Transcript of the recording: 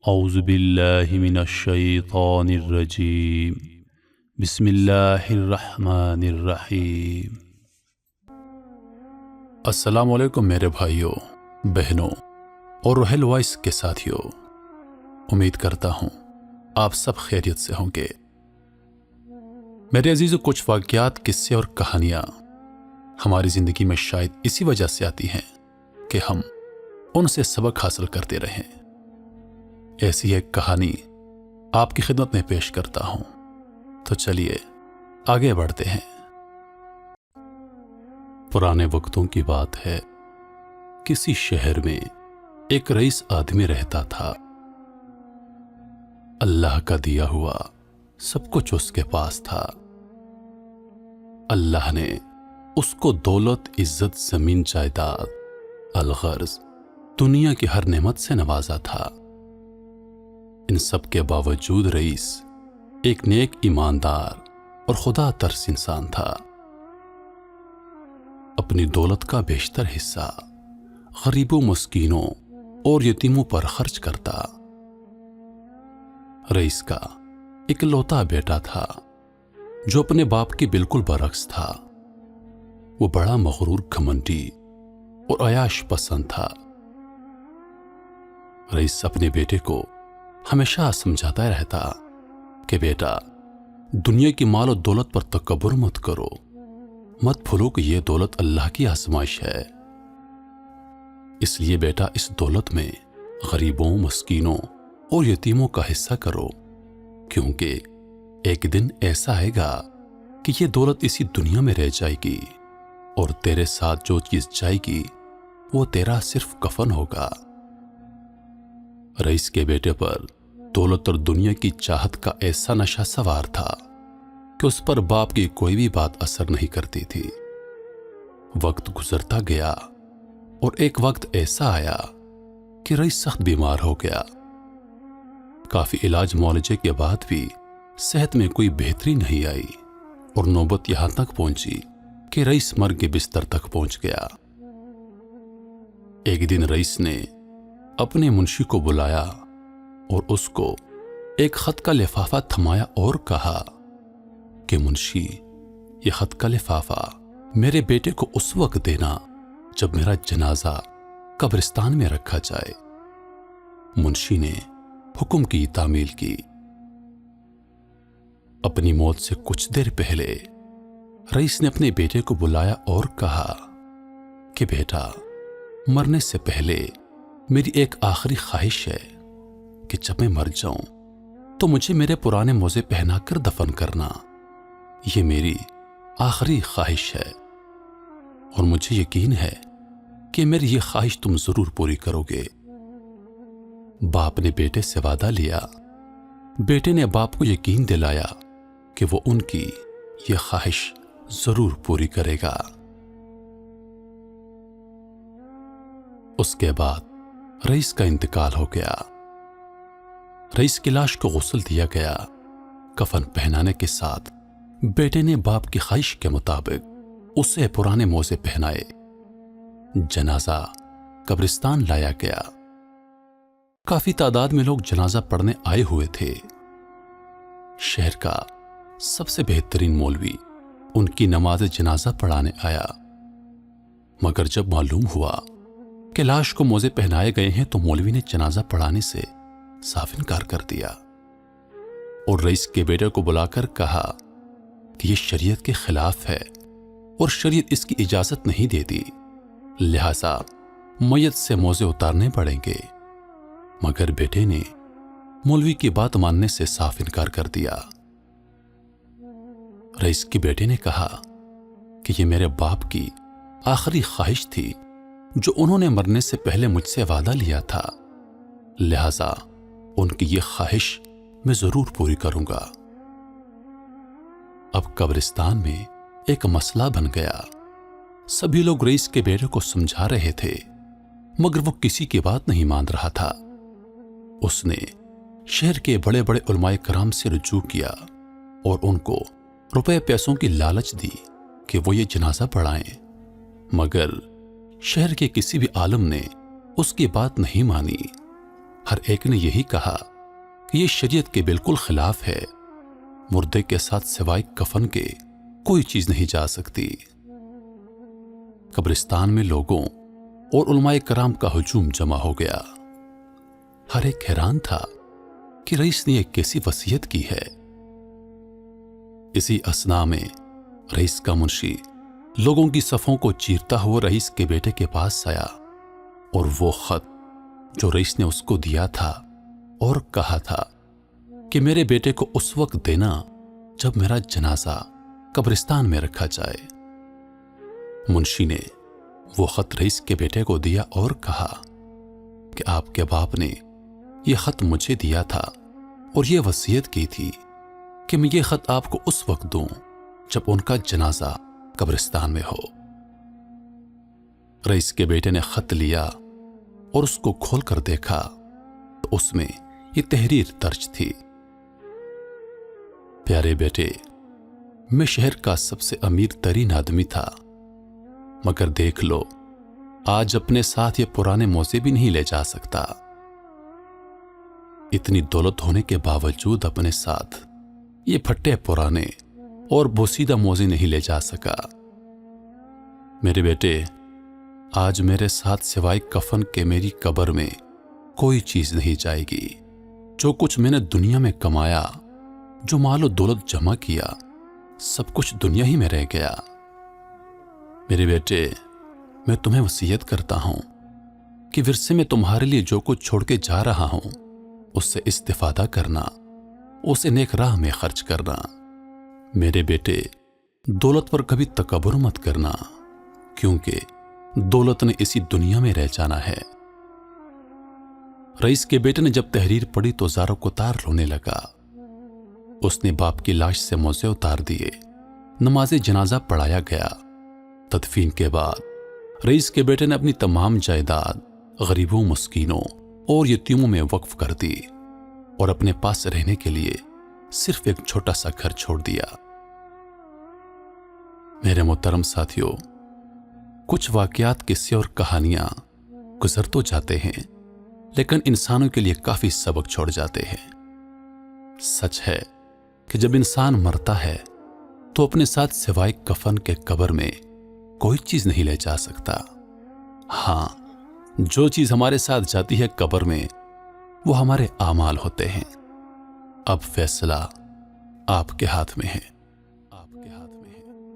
اعوذ باللہ من الشیطان الرجیم بسم اللہ الرحمن الرحیم۔ السلام علیکم میرے بھائیوں، بہنوں اور روحل وائس کے ساتھیوں، امید کرتا ہوں آپ سب خیریت سے ہوں گے۔ میرے عزیزو، کچھ واقعات، قصے اور کہانیاں ہماری زندگی میں شاید اسی وجہ سے آتی ہیں کہ ہم ان سے سبق حاصل کرتے رہیں۔ ایسی ایک کہانی آپ کی خدمت میں پیش کرتا ہوں، تو چلیے آگے بڑھتے ہیں۔ پرانے وقتوں کی بات ہے، کسی شہر میں ایک رئیس آدمی رہتا تھا۔ اللہ کا دیا ہوا سب کچھ اس کے پاس تھا۔ اللہ نے اس کو دولت، عزت، زمین، جائیداد، الغرض دنیا کی ہر نعمت سے نوازا تھا۔ ان سب کے باوجود رئیس ایک نیک، ایماندار اور خدا ترس انسان تھا۔ اپنی دولت کا بیشتر حصہ غریبوں، مسکینوں اور یتیموں پر خرچ کرتا۔ رئیس کا اکلوتا بیٹا تھا جو اپنے باپ کے بالکل برعکس تھا۔ وہ بڑا مغرور، گھمنڈی اور عیاش پسند تھا۔ رئیس اپنے بیٹے کو ہمیشہ سمجھاتا رہتا کہ بیٹا، دنیا کی مال و دولت پر تکبر مت کرو، مت بھولو کہ یہ دولت اللہ کی آزمائش ہے۔ اس لیے بیٹا، اس دولت میں غریبوں، مسکینوں اور یتیموں کا حصہ کرو، کیونکہ ایک دن ایسا آئے گا کہ یہ دولت اسی دنیا میں رہ جائے گی اور تیرے ساتھ جو چیز جائے گی وہ تیرا صرف کفن ہوگا۔ رئیس کے بیٹے پر دولت اور دنیا کی چاہت کا ایسا نشہ سوار تھا کہ اس پر باپ کی کوئی بھی بات اثر نہیں کرتی تھی۔ وقت گزرتا گیا اور ایک وقت ایسا آیا کہ رئیس سخت بیمار ہو گیا۔ کافی علاج معالجے کے بعد بھی صحت میں کوئی بہتری نہیں آئی اور نوبت یہاں تک پہنچی کہ رئیس مرگ کے بستر تک پہنچ گیا۔ ایک دن رئیس نے اپنے منشی کو بلایا اور اس کو ایک خط کا لفافہ تھمایا اور کہا کہ منشی، یہ خط کا لفافہ میرے بیٹے کو اس وقت دینا جب میرا جنازہ قبرستان میں رکھا جائے۔ منشی نے حکم کی تعمیل کی۔ اپنی موت سے کچھ دیر پہلے رئیس نے اپنے بیٹے کو بلایا اور کہا کہ بیٹا، مرنے سے پہلے میری ایک آخری خواہش ہے کہ جب میں مر جاؤں تو مجھے میرے پرانے موزے پہنا کر دفن کرنا۔ یہ میری آخری خواہش ہے اور مجھے یقین ہے کہ میری یہ خواہش تم ضرور پوری کرو گے۔ باپ نے بیٹے سے وعدہ لیا۔ بیٹے نے باپ کو یقین دلایا کہ وہ ان کی یہ خواہش ضرور پوری کرے گا۔ اس کے بعد رئیس کا انتقال ہو گیا۔ رئیس کی لاش کو غسل دیا گیا۔ کفن پہنانے کے ساتھ بیٹے نے باپ کی خواہش کے مطابق اسے پرانے موزے پہنائے۔ جنازہ قبرستان لایا گیا۔ کافی تعداد میں لوگ جنازہ پڑھنے آئے ہوئے تھے۔ شہر کا سب سے بہترین مولوی ان کی نماز جنازہ پڑھانے آیا، مگر جب معلوم ہوا کہ لاش کو موزے پہنائے گئے ہیں تو مولوی نے جنازہ پڑھانے سے صاف انکار کر دیا اور رئیس کے بیٹے کو بلا کر کہا کہ یہ شریعت کے خلاف ہے اور شریعت اس کی اجازت نہیں دیتی، لہذا میت سے موزے اتارنے پڑیں گے۔ مگر بیٹے نے مولوی کی بات ماننے سے صاف انکار کر دیا۔ رئیس کے بیٹے نے کہا کہ یہ میرے باپ کی آخری خواہش تھی جو انہوں نے مرنے سے پہلے مجھ سے وعدہ لیا تھا، لہذا ان کی یہ خواہش میں ضرور پوری کروں گا۔ اب قبرستان میں ایک مسئلہ بن گیا۔ سبھی لوگ رئیس کے بیٹے کو سمجھا رہے تھے، مگر وہ کسی کی بات نہیں مان رہا تھا۔ اس نے شہر کے بڑے بڑے علماء کرام سے رجوع کیا اور ان کو روپے پیسوں کی لالچ دی کہ وہ یہ جنازہ پڑھائیں، مگر شہر کے کسی بھی عالم نے اس کی بات نہیں مانی۔ ہر ایک نے یہی کہا کہ یہ شریعت کے بالکل خلاف ہے، مردے کے ساتھ سوائے کفن کے کوئی چیز نہیں جا سکتی۔ قبرستان میں لوگوں اور علماء کرام کا ہجوم جمع ہو گیا۔ ہر ایک حیران تھا کہ رئیس نے یہ کیسی وصیت کی ہے۔ اسی اثنا میں رئیس کا منشی لوگوں کی صفوں کو چیرتا ہوا رئیس کے بیٹے کے پاس آیا اور وہ خط جو رئیس نے اس کو دیا تھا اور کہا تھا کہ میرے بیٹے کو اس وقت دینا جب میرا جنازہ قبرستان میں رکھا جائے۔ منشی نے وہ خط رئیس کے بیٹے کو دیا اور کہا کہ آپ کے باپ نے یہ خط مجھے دیا تھا اور یہ وصیت کی تھی کہ میں یہ خط آپ کو اس وقت دوں جب ان کا جنازہ قبرستان میں ہو۔ رئیس کے بیٹے نے خط لیا اور اس کو کھول کر دیکھا تو اس میں یہ تحریر درج تھی: پیارے بیٹے، میں شہر کا سب سے امیر ترین آدمی تھا، مگر دیکھ لو آج اپنے ساتھ یہ پرانے موزے بھی نہیں لے جا سکتا۔ اتنی دولت ہونے کے باوجود اپنے ساتھ یہ پھٹے پرانے اور بوسیدہ موزے نہیں لے جا سکا۔ میرے بیٹے، آج میرے ساتھ سوائے کفن کے میری قبر میں کوئی چیز نہیں جائے گی۔ جو کچھ میں نے دنیا میں کمایا، جو مال و دولت جمع کیا، سب کچھ دنیا ہی میں رہ گیا۔ میرے بیٹے، میں تمہیں وصیت کرتا ہوں کہ ورثے میں تمہارے لیے جو کچھ چھوڑ کے جا رہا ہوں اس سے استفادہ کرنا، اسے نیک راہ میں خرچ کرنا۔ میرے بیٹے، دولت پر کبھی تکبر مت کرنا، کیونکہ دولت نے اسی دنیا میں رہ جانا ہے۔ رئیس کے بیٹے نے جب تحریر پڑھی تو زاروں کو تار رونے لگا۔ اس نے باپ کی لاش سے موزے اتار دیے، نماز جنازہ پڑھایا گیا۔ تدفین کے بعد رئیس کے بیٹے نے اپنی تمام جائیداد غریبوں، مسکینوں اور یتیموں میں وقف کر دی اور اپنے پاس رہنے کے لیے صرف ایک چھوٹا سا گھر چھوڑ دیا۔ میرے محترم ساتھیوں، کچھ واقعات، قصے اور کہانیاں گزر تو جاتے ہیں لیکن انسانوں کے لیے کافی سبق چھوڑ جاتے ہیں۔ سچ ہے کہ جب انسان مرتا ہے تو اپنے ساتھ سوائے کفن کے قبر میں کوئی چیز نہیں لے جا سکتا۔ ہاں، جو چیز ہمارے ساتھ جاتی ہے قبر میں وہ ہمارے اعمال ہوتے ہیں۔ اب فیصلہ آپ کے ہاتھ میں ہے، آپ کے ہاتھ میں ہے۔